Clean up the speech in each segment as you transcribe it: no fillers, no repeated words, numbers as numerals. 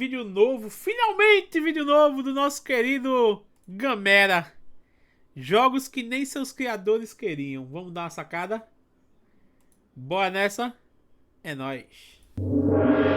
vídeo novo, finalmente vídeo novo do nosso querido Gamera. Jogos que nem seus criadores queriam. Vamos dar uma sacada? Bora nessa? É nóis.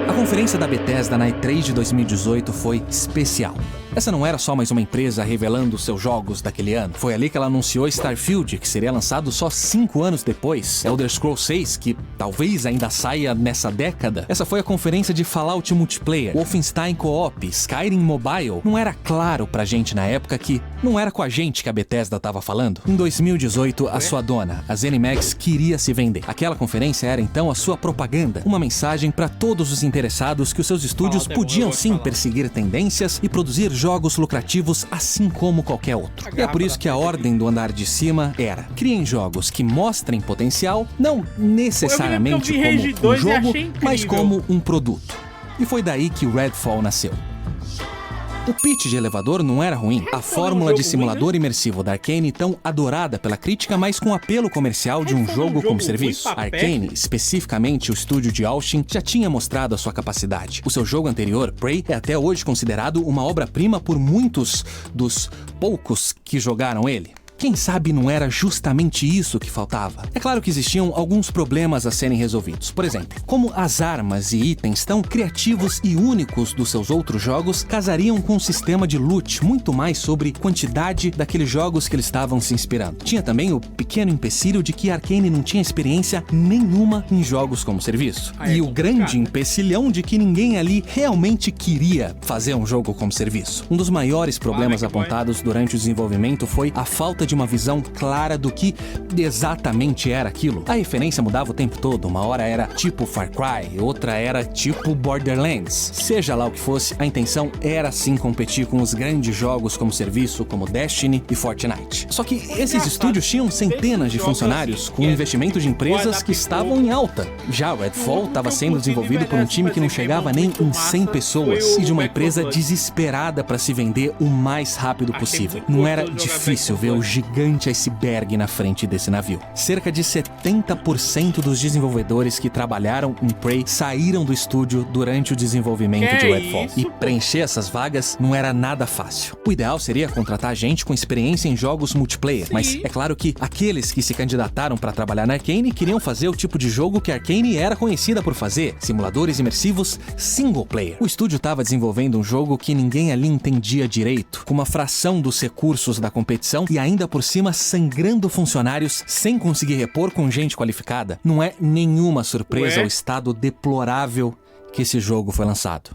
A conferência da Bethesda na E3 de 2018 foi especial. Essa não era só mais uma empresa revelando seus jogos daquele ano. Foi ali que ela anunciou Starfield, que seria lançado só 5 anos depois. Elder Scrolls 6, que talvez ainda saia nessa década. Essa foi a conferência de Fallout Multiplayer, Wolfenstein Co-op, Skyrim Mobile. Não era claro pra gente na época que não era com a gente que a Bethesda tava falando. Em 2018, a sua dona, a ZeniMax, queria se vender. Aquela conferência era então a sua propaganda. Uma mensagem pra todos os interessados que os seus estúdios podiam sim perseguir tendências e produzir jogos lucrativos assim como qualquer outro. E é por isso que a ordem do andar de cima era: criem jogos que mostrem potencial, não necessariamente como um jogo, mas como um produto. E foi daí que o Redfall nasceu. O pitch de elevador não era ruim. A fórmula de simulador imersivo da Arcane, tão adorada pela crítica, mas com apelo comercial de um jogo como serviço. A Arcane, especificamente o estúdio de Austin, já tinha mostrado a sua capacidade. O seu jogo anterior, Prey, é até hoje considerado uma obra-prima por muitos dos poucos que jogaram ele. Quem sabe não era justamente isso que faltava? É claro que existiam alguns problemas a serem resolvidos. Por exemplo, como as armas e itens tão criativos e únicos dos seus outros jogos casariam com um sistema de loot muito mais sobre quantidade daqueles jogos que eles estavam se inspirando. Tinha também o pequeno empecilho de que a Arcane não tinha experiência nenhuma em jogos como serviço. E o grande empecilhão de que ninguém ali realmente queria fazer um jogo como serviço. Um dos maiores problemas apontados durante o desenvolvimento foi a falta de uma visão clara do que exatamente era aquilo. A referência mudava o tempo todo. Uma hora era tipo Far Cry, outra era tipo Borderlands. Seja lá o que fosse, a intenção era sim competir com os grandes jogos como serviço, como Destiny e Fortnite. Só que esses estúdios tinham centenas de funcionários com investimento de empresas que estavam em alta. Já o Redfall estava sendo desenvolvido por um time que não chegava nem em 100 pessoas e de uma empresa desesperada para se vender o mais rápido possível. Não era difícil ver o gigante iceberg na frente desse navio. Cerca de 70% dos desenvolvedores que trabalharam em Prey saíram do estúdio durante o desenvolvimento de Redfall. E preencher essas vagas não era nada fácil. O ideal seria contratar gente com experiência em jogos multiplayer, mas é claro que aqueles que se candidataram para trabalhar na Arcane queriam fazer o tipo de jogo que a Arcane era conhecida por fazer: simuladores imersivos single player. O estúdio estava desenvolvendo um jogo que ninguém ali entendia direito, com uma fração dos recursos da competição e ainda por cima sangrando funcionários sem conseguir repor com gente qualificada. Não é nenhuma surpresa o estado deplorável que esse jogo foi lançado.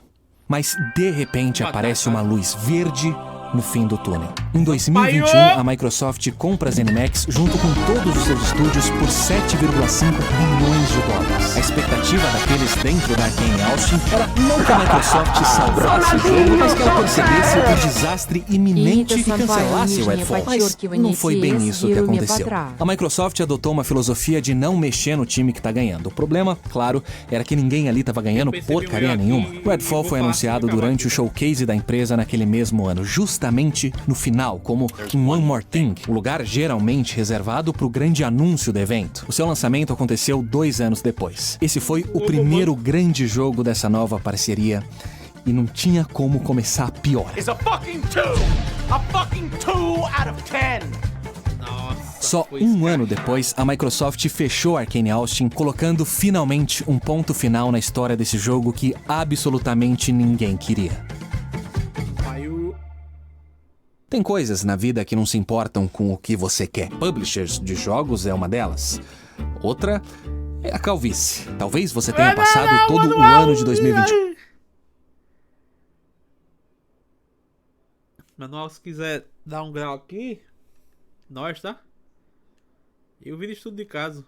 Mas de repente aparece uma luz verde no fim do túnel. Em 2021, a Microsoft compra a ZeniMax junto com todos os seus estúdios por 7,5 bilhões de dólares. A expectativa daqueles dentro da Arcane Austin era não que a Microsoft salvasse o jogo, mas que ela percebesse o desastre iminente e cancelasse o Redfall. Mas não foi bem isso que aconteceu. A Microsoft adotou uma filosofia de não mexer no time que tá ganhando. O problema, claro, era que ninguém ali tava ganhando porcaria nenhuma. O Redfall foi anunciado durante o showcase da empresa naquele mesmo ano, justamente no final, como um One More Thing, o lugar geralmente reservado para o grande anúncio do evento. O seu lançamento aconteceu 2 anos depois. Esse foi o primeiro grande jogo dessa nova parceria e não tinha como começar pior. Só um ano depois, a Microsoft fechou a Arcane Austin, colocando finalmente um ponto final na história desse jogo que absolutamente ninguém queria. Tem coisas na vida que não se importam com o que você quer. Publishers de jogos é uma delas. Outra é a calvície. Talvez você tenha passado todo o ano de 2020. Manual, se quiser dar um grau aqui, nós, tá? Eu vi estudo de caso.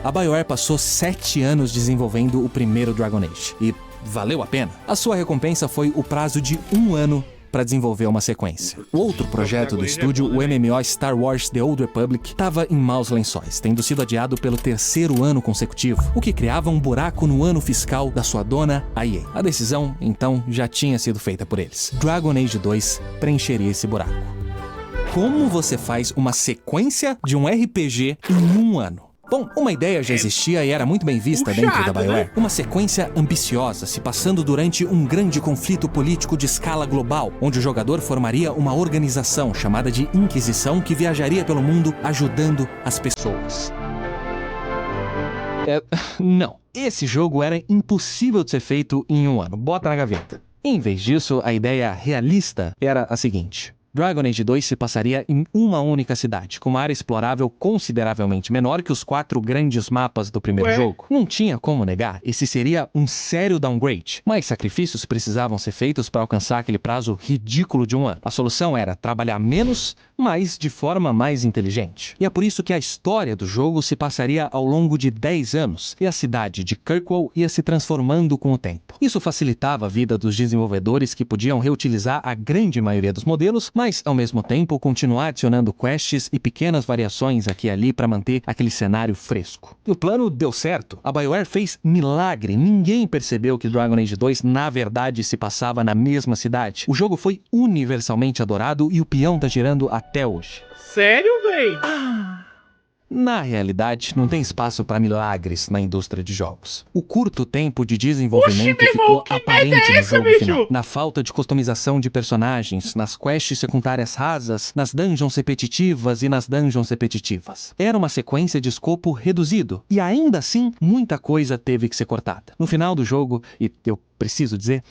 A BioWare passou 7 anos desenvolvendo o primeiro Dragon Age. E valeu a pena. A sua recompensa foi o prazo de 1 ano para desenvolver uma sequência. O outro projeto do estúdio, o MMO Star Wars The Old Republic, estava em maus lençóis, tendo sido adiado pelo 3º ano consecutivo, o que criava um buraco no ano fiscal da sua dona, a EA. A decisão, então, já tinha sido feita por eles. Dragon Age 2 preencheria esse buraco. Como você faz uma sequência de um RPG em 1 ano? Bom, uma ideia já existia e era muito bem vista dentro da puxado, BioWare. né? Uma sequência ambiciosa, se passando durante um grande conflito político de escala global, onde o jogador formaria uma organização chamada de Inquisição que viajaria pelo mundo ajudando as pessoas. Não, esse jogo era impossível de ser feito em um ano. Bota na gaveta. Em vez disso, a ideia realista era a seguinte: Dragon Age 2 se passaria em uma única cidade, com uma área explorável consideravelmente menor que os 4 grandes mapas do primeiro jogo. Não tinha como negar, esse seria um sério downgrade. Mais sacrifícios precisavam ser feitos para alcançar aquele prazo ridículo de um ano. A solução era trabalhar menos, mas de forma mais inteligente. E é por isso que a história do jogo se passaria ao longo de 10 anos, e a cidade de Kirkwall ia se transformando com o tempo. Isso facilitava a vida dos desenvolvedores que podiam reutilizar a grande maioria dos modelos, mas, ao mesmo tempo, continuar adicionando quests e pequenas variações aqui e ali para manter aquele cenário fresco. E o plano deu certo. A BioWare fez milagre. Ninguém percebeu que Dragon Age 2 na verdade se passava na mesma cidade. O jogo foi universalmente adorado e o peão tá girando até hoje. Sério, véi? Na realidade, não tem espaço para milagres na indústria de jogos. O curto tempo de desenvolvimento Oxi, meu irmão, ficou que aparente merda é no essa, jogo bicho? final. Na falta de customização de personagens, nas quests secundárias rasas, nas dungeons repetitivas e nas dungeons repetitivas. Era uma sequência de escopo reduzido, e ainda assim, muita coisa teve que ser cortada. No final do jogo, e eu preciso dizer,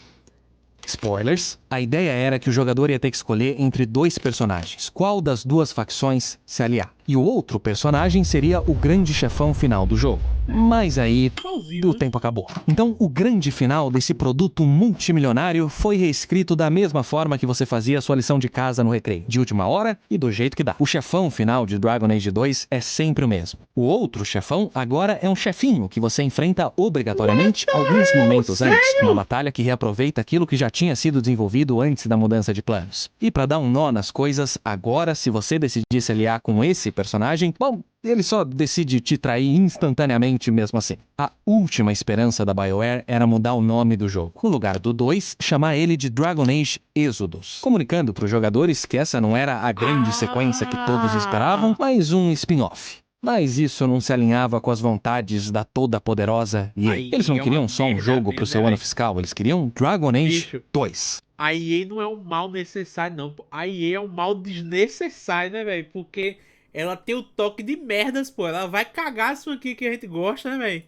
spoilers, a ideia era que o jogador ia ter que escolher entre 2 personagens, qual das 2 facções se aliar. E o outro personagem seria o grande chefão final do jogo. Mas aí, Plausível, o né? tempo acabou. Então, o grande final desse produto multimilionário foi reescrito da mesma forma que você fazia a sua lição de casa no recreio, de última hora e do jeito que dá. O chefão final de Dragon Age 2 é sempre o mesmo. O outro chefão agora é um chefinho que você enfrenta obrigatoriamente alguns momentos antes, uma batalha que reaproveita aquilo que já tinha sido desenvolvido antes da mudança de planos. E para dar um nó nas coisas, agora se você decidir se aliar com esse personagem, bom, ele só decide te trair instantaneamente mesmo assim. A última esperança da BioWare era mudar o nome do jogo. No lugar do 2, chamar ele de Dragon Age Exodus, comunicando para os jogadores que essa não era a grande sequência que todos esperavam, mas um spin-off. Mas isso não se alinhava com as vontades da toda-poderosa EA. Aí Eles não é uma queriam só um merda jogo pro mesmo, seu né, ano véi? fiscal, eles queriam Dragon Age Bicho. 2. A EA não é um mal necessário, não. A EA é um mal desnecessário, né, velho? Porque ela tem o toque de merdas, pô. Ela vai cagar isso aqui que a gente gosta, né, velho?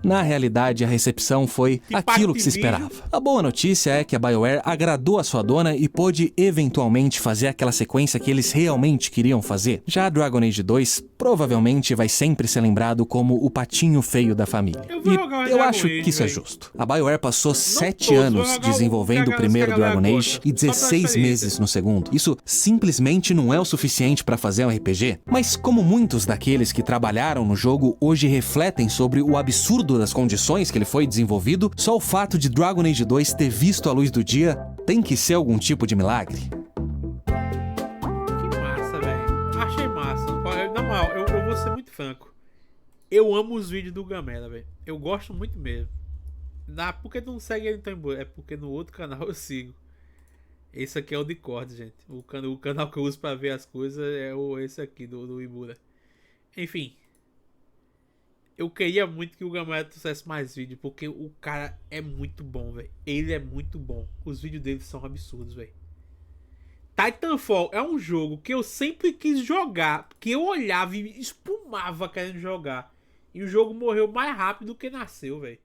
Na realidade, a recepção foi Tipo aquilo que se Activision. esperava. A boa notícia é que a BioWare agradou a sua dona e pôde eventualmente fazer aquela sequência que eles realmente queriam fazer. Já Dragon Age 2 provavelmente vai sempre ser lembrado como o patinho feio da família. Eu vou E jogar o eu Dragon acho Age, que isso é véi. justo. A BioWare passou 7 todos, anos vou jogar desenvolvendo o os primeiro que a galera Dragon Age gosta, e só pela 16 experiência. meses no segundo. Isso simplesmente não é o suficiente para fazer um RPG, mas como muitos daqueles que trabalharam no jogo hoje refletem sobre o absurdo das condições que ele foi desenvolvido, só o fato de Dragon Age 2 ter visto a luz do dia tem que ser algum tipo de milagre. Que massa, velho. Achei massa. Olha, na moral, eu vou ser muito franco. Eu amo os vídeos do Gamela, velho. Eu gosto muito mesmo. Por que tu não segue ele então? É porque no outro canal eu sigo. Esse aqui é o Discord, gente. O canal que eu uso pra ver as coisas é esse aqui do Ibura. Enfim. Eu queria muito que o Gamela trouxesse mais vídeo, porque o cara é muito bom, velho. Ele é muito bom. Os vídeos dele são absurdos, velho. Titanfall é um jogo que eu sempre quis jogar, que eu olhava e espumava querendo jogar. E o jogo morreu mais rápido do que nasceu, velho.